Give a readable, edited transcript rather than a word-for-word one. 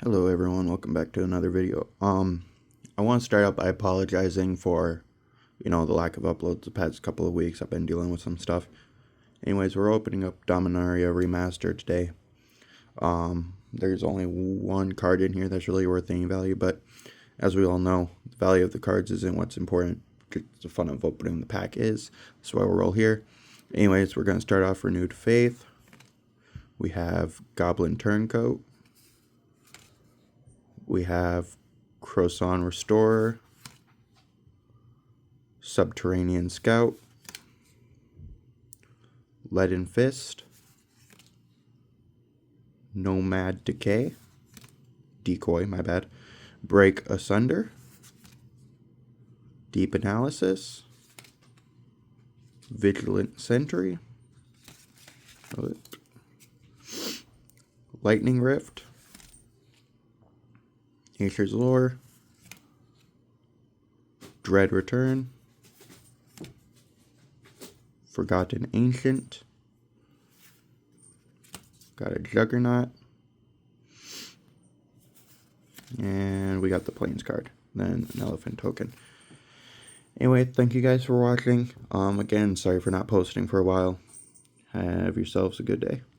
Hello everyone, welcome back to another video. I want to start out by apologizing for, the lack of uploads the past couple of weeks. I've been dealing with some stuff. Anyways, we're opening up Dominaria Remasterd today. There's only one card in here that's really worth any value, but as we all know, the value of the cards isn't what's important. The fun of opening the pack is. That's why we're all here. Anyways, we're going to start off Renewed Faith. We have Goblin Turncoat. We have Croissant Restorer, Subterranean Scout, Leaden Fist, Nomad Decoy, my bad, Break Asunder, Deep Analysis, Vigilant Sentry, Lightning Rift, Nature's Lore, Dread Return, Forgotten Ancient, got a Juggernaut, and we got the Plains card, then an Elephant token. Anyway, thank you guys for watching. Again, sorry for not posting for a while. Have yourselves a good day.